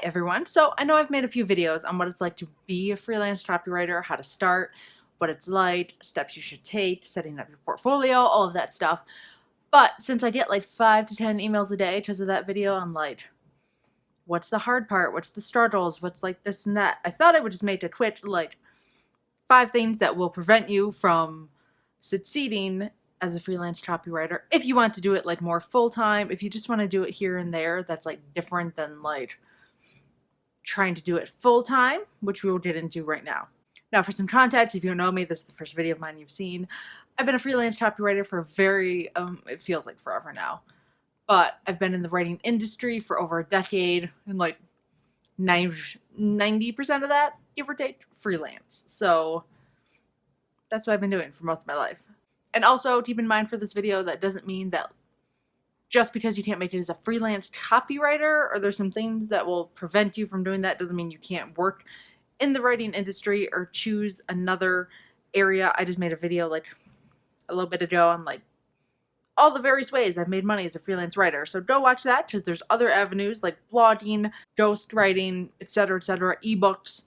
everyone. So I know I've made a few videos on what it's like to be a freelance copywriter, how to start, what it's like, steps you should take, setting up your portfolio, all of that stuff. But since I get like 5 to 10 emails a day because of that video, I'm like, what's the hard part? What's the struggles? What's like this and that? I thought I would just make a quick like 5 things that will prevent you from succeeding as a freelance copywriter. If you want to do it like more full-time, if you just want to do it here and there, that's like different than like trying to do it full-time, which we will get into right now. Now, for some context, if you don't know me, this is the first video of mine you've seen. I've been a freelance copywriter for it feels like forever now. But I've been in the writing industry for over a decade, and like 90% of that, give or take, freelance. So that's what I've been doing for most of my life. And also, keep in mind for this video, that doesn't mean that just because you can't make it as a freelance copywriter, or there's some things that will prevent you from doing that, doesn't mean you can't work in the writing industry or choose another area. I just made a video like a little bit ago on like all the various ways I've made money as a freelance writer. So go watch that, because there's other avenues like blogging, ghostwriting, etc., ebooks,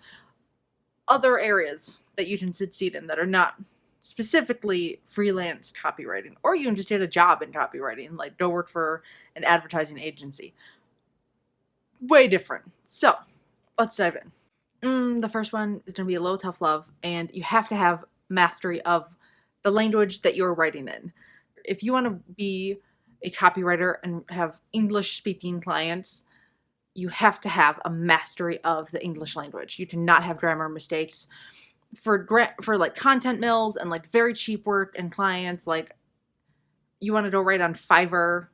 other areas that you can succeed in that are not specifically freelance copywriting. Or you can just get a job in copywriting, like go work for an advertising agency. Way different. So let's dive in. The first one is going to be a little tough love, and you have to have mastery of the language that you're writing in. If you want to be a copywriter and have English-speaking clients, you have to have a mastery of the English language. You cannot have grammar mistakes. For like content mills and like very cheap work and clients, like you want to go right on Fiverr,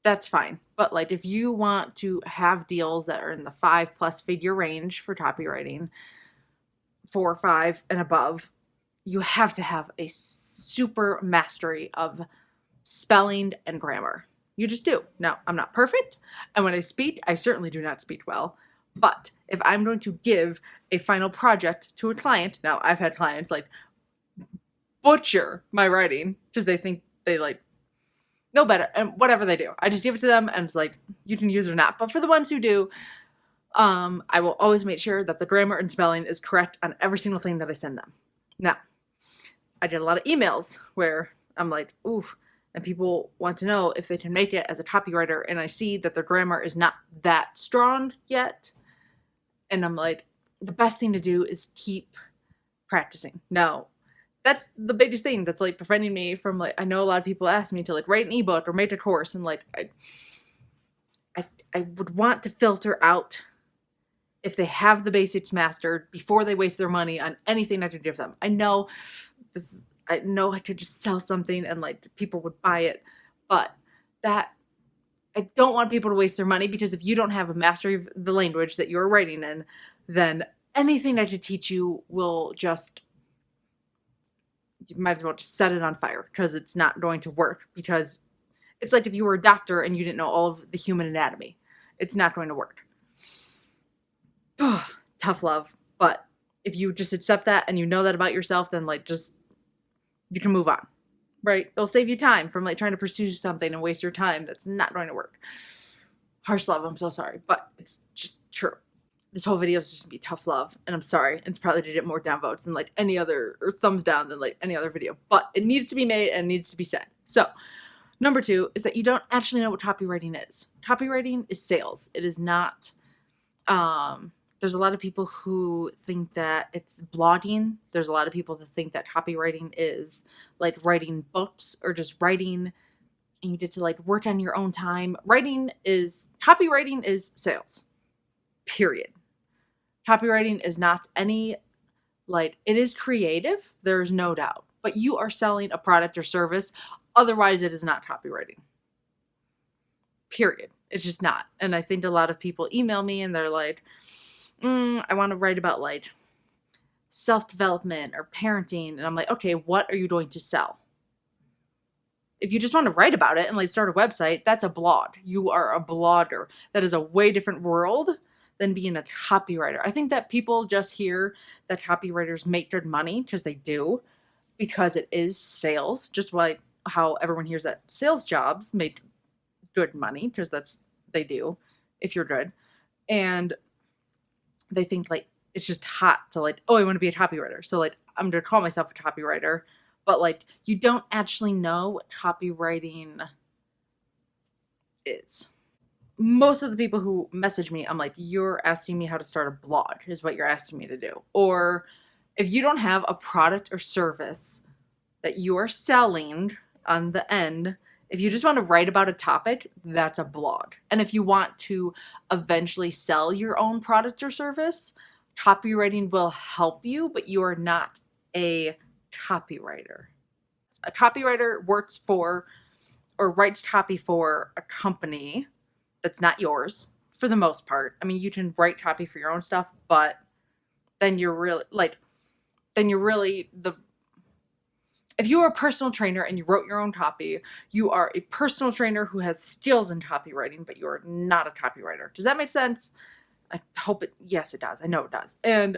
that's fine. But like if you want to have deals that are in the 5+ figure range for copywriting, 4, 5 and above, you have to have a super mastery of spelling and grammar. You just do. Now, I'm not perfect, and when I speak, I certainly do not speak well. But if I'm going to give a final project to a client, now I've had clients like butcher my writing because they think they like know better, and whatever they do, I just give it to them and it's like, you can use it or not. But for the ones who do, I will always make sure that the grammar and spelling is correct on every single thing that I send them. Now, I get a lot of emails where I'm like, oof, and people want to know if they can make it as a copywriter, and I see that their grammar is not that strong yet. And I'm like, the best thing to do is keep practicing. Now, that's the biggest thing that's like preventing me from like, I know a lot of people ask me to like write an ebook or make a course, and like I would want to filter out if they have the basics mastered before they waste their money on anything I could give them. I know I could just sell something and like people would buy it, but that I don't want people to waste their money, because if you don't have a mastery of the language that you're writing in, then anything I could teach you will just, you might as well just set it on fire, because it's not going to work. Because it's like if you were a doctor and you didn't know all of the human anatomy, it's not going to work. Tough love. But if you just accept that and you know that about yourself, then like just, you can move on, right? It'll save you time from like trying to pursue something and waste your time. That's not going to work. Harsh love, I'm so sorry, but it's just true. This whole video is just gonna be tough love, and I'm sorry. It's probably to get more downvotes than like any other, or thumbs down than like any other video, but it needs to be made and it needs to be said. So number 2 is that you don't actually know what copywriting is. Copywriting is sales. It is not, there's a lot of people who think that it's blogging. There's a lot of people that think that copywriting is like writing books or just writing and you get to like work on your own time. Copywriting is sales, period. Copywriting is not any, like, it is creative, there's no doubt, but you are selling a product or service. Otherwise, it is not copywriting, period. It's just not. And I think a lot of people email me and they're like, I want to write about like self-development or parenting. And I'm like, okay, what are you going to sell? If you just want to write about it and like start a website, that's a blog. You are a blogger. That is a way different world than being a copywriter. I think that people just hear that copywriters make good money, because they do, because it is sales, just like how everyone hears that sales jobs make good money, because they do if you're good. And they think like it's just hot to like, oh, I want to be a copywriter. So like I'm gonna call myself a copywriter, but like you don't actually know what copywriting is. Most of the people who message me, I'm like, you're asking me how to start a blog is what you're asking me to do. Or if you don't have a product or service that you are selling on the end, if you just want to write about a topic, that's a blog. And if you want to eventually sell your own product or service, copywriting will help you, but you are not a copywriter. A copywriter works for or writes copy for a company that's not yours for the most part. I mean, you can write copy for your own stuff, but then you're really the if you are a personal trainer and you wrote your own copy, you are a personal trainer who has skills in copywriting, but you're not a copywriter. Does that make sense? I hope it, yes, it does. I know it does. And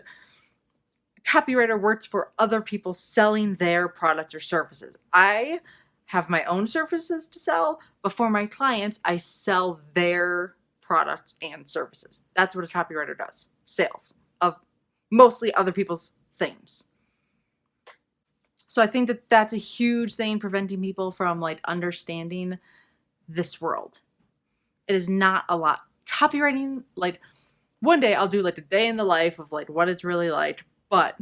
copywriter works for other people selling their products or services. I have my own services to sell, but for my clients, I sell their products and services. That's what a copywriter does. Sales of mostly other people's things. So I think that that's a huge thing preventing people from like understanding this world. It is not a lot. Copywriting, like one day I'll do like a day in the life of like what it's really like, but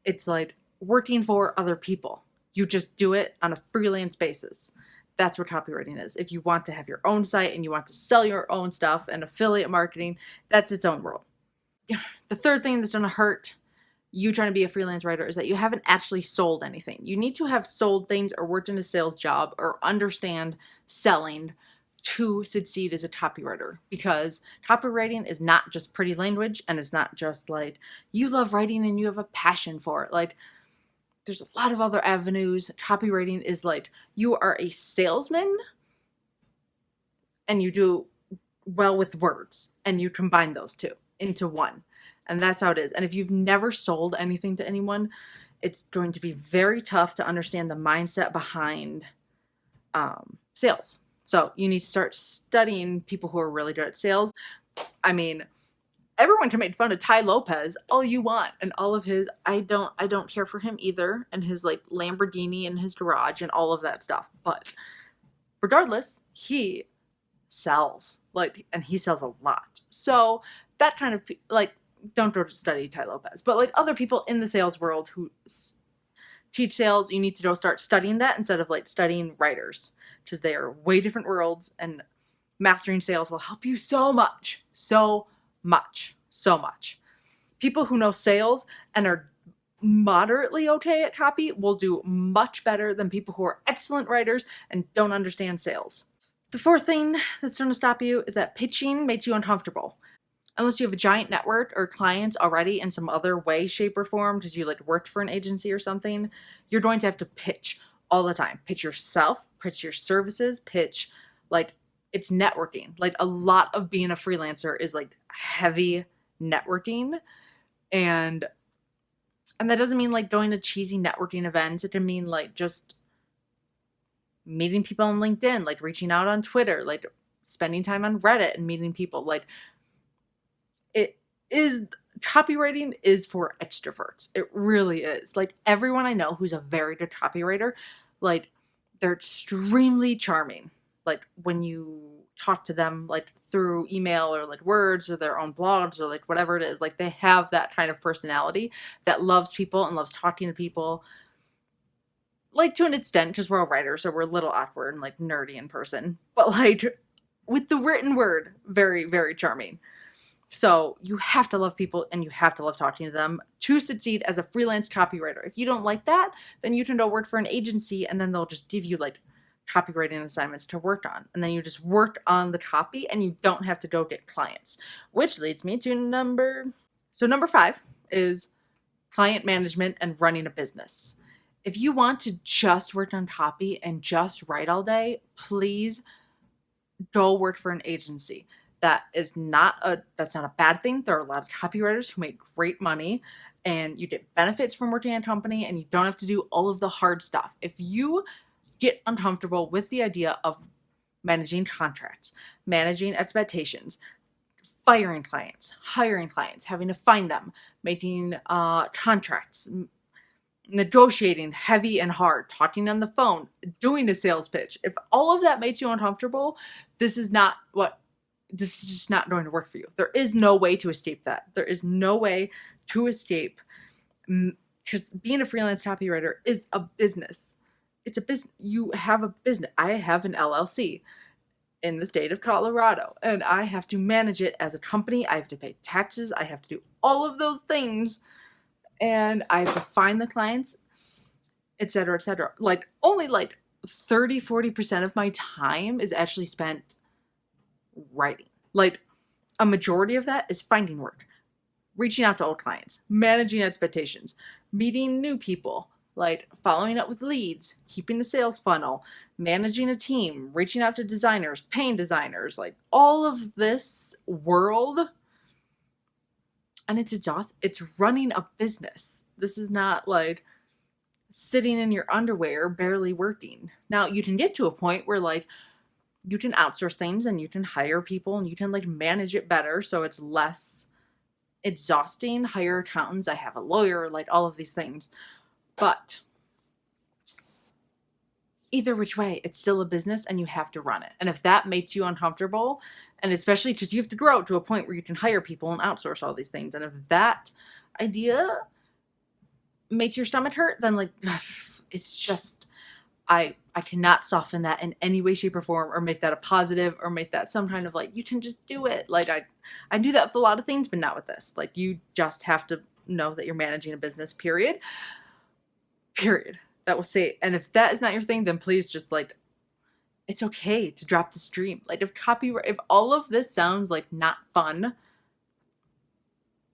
it's like working for other people. You just do it on a freelance basis. That's what copywriting is. If you want to have your own site and you want to sell your own stuff and affiliate marketing, that's its own world. The third thing that's going to hurt you trying to be a freelance writer is that you haven't actually sold anything. You need to have sold things or worked in a sales job or understand selling to succeed as a copywriter, because copywriting is not just pretty language, and it's not just like you love writing and you have a passion for it. Like there's a lot of other avenues. Copywriting is like you are a salesman and you do well with words and you combine those two into one. And that's how it is. And if you've never sold anything to anyone, it's going to be very tough to understand the mindset behind sales. So you need to start studying people who are really good at sales. I mean, everyone can make fun of Tai Lopez all you want and all of his, I don't care for him either, and his like Lamborghini in his garage and all of that stuff. But regardless, he sells, like, and he sells a lot. So that kind of like, don't go to study Tai Lopez, but like other people in the sales world who teach sales, you need to go start studying that instead of like studying writers, because they are way different worlds, and mastering sales will help you so much. People who know sales and are moderately okay at copy will do much better than people who are excellent writers and don't understand sales. The fourth thing that's going to stop you is that pitching makes you uncomfortable. Unless you have a giant network or clients already in some other way, shape, or form, because you like worked for an agency or something, you're going to have to pitch all the time. Pitch yourself, pitch your services, pitch, like, it's networking. Like a lot of being a freelancer is like heavy networking. And that doesn't mean like going to cheesy networking events. It can mean like just meeting people on LinkedIn, like reaching out on Twitter, like spending time on Reddit and meeting people. Like copywriting is for extroverts. It really is. Like everyone I know who's a very good copywriter, like they're extremely charming. Like when you talk to them like through email or like words or their own blogs or like whatever it is, like they have that kind of personality that loves people and loves talking to people, like to an extent, because we're all writers, so we're a little awkward and like nerdy in person, but like with the written word, very, very charming. So you have to love people and you have to love talking to them to succeed as a freelance copywriter. If you don't like that, then you can go work for an agency and then they'll just give you like copywriting assignments to work on. And then you just work on the copy and you don't have to go get clients. Which leads me to number 5 is client management and running a business. If you want to just work on copy and just write all day, please go work for an agency. That's not a bad thing. There are a lot of copywriters who make great money and you get benefits from working in a company and you don't have to do all of the hard stuff. If you get uncomfortable with the idea of managing contracts, managing expectations, firing clients, hiring clients, having to find them, making contracts, negotiating heavy and hard, talking on the phone, doing a sales pitch. If all of that makes you uncomfortable, this is just not going to work for you. There is no way to escape that. There is no way to escape, because being a freelance copywriter is a business. It's a business. You have a business. I have an LLC in the state of Colorado, and I have to manage it as a company. I have to pay taxes. I have to do all of those things, and I have to find the clients, etc., etc. Like, only like 30-40% of my time is actually spent writing. Like, a majority of that is finding work, reaching out to old clients, managing expectations, meeting new people, like following up with leads, keeping a sales funnel, managing a team, reaching out to designers, paying designers, like all of this world. And it's exhausting. It's running a business. This is not like sitting in your underwear, barely working. Now, you can get to a point where like you can outsource things and you can hire people and you can like manage it better so it's less exhausting. Hire accountants. I have a lawyer, like all of these things. But either which way, it's still a business and you have to run it. And if that makes you uncomfortable, and especially because you have to grow to a point where you can hire people and outsource all these things, and if that idea makes your stomach hurt, then like, it's just, I cannot soften that in any way, shape, or form, or make that a positive, or make that some kind of like, you can just do it. Like, I do that with a lot of things, but not with this. Like, you just have to know that you're managing a business, period. That will say, and if that is not your thing, then please just like, it's okay to drop the stream. Like, if all of this sounds like not fun,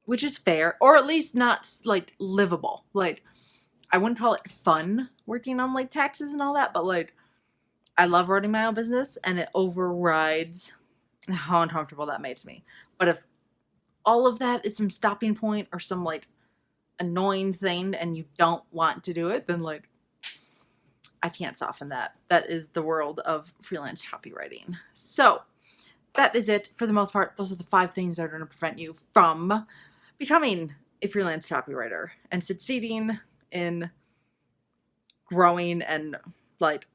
which is fair, or at least not like livable. Like, I wouldn't call it fun working on like taxes and all that, but like, I love running my own business and it overrides how uncomfortable that makes me. But if all of that is some stopping point or some like annoying thing and you don't want to do it, then like, I can't soften that. That is the world of freelance copywriting. So that is it for the most part. Those are the 5 things that are going to prevent you from becoming a freelance copywriter and succeeding in growing, and like,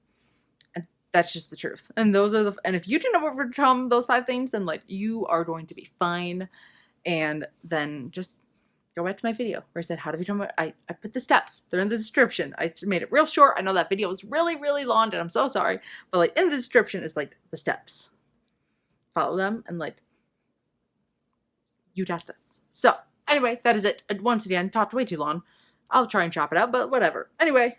and that's just the truth. And those are and if you can overcome those 5 things, then like, you are going to be fine. And then just go back to my video where I said how to become I put the steps. They're in the description. I made it real short. I know that video was really, really long and I'm so sorry. But like, in the description is like the steps. Follow them and like, you got this. So anyway, that is it. Once again, talked way too long. I'll try and chop it out, but whatever. Anyway,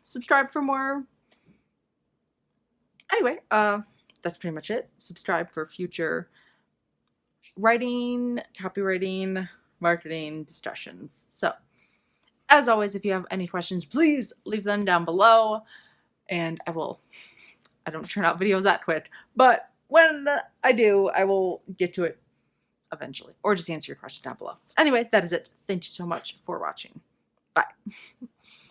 subscribe for more. Anyway, that's pretty much it. Subscribe for future writing, copywriting, marketing discussions. So, as always, if you have any questions, please leave them down below, and I don't turn out videos that quick, but when I do, I will get to it eventually, or just answer your question down below. Anyway, that is it. Thank you so much for watching. Bye.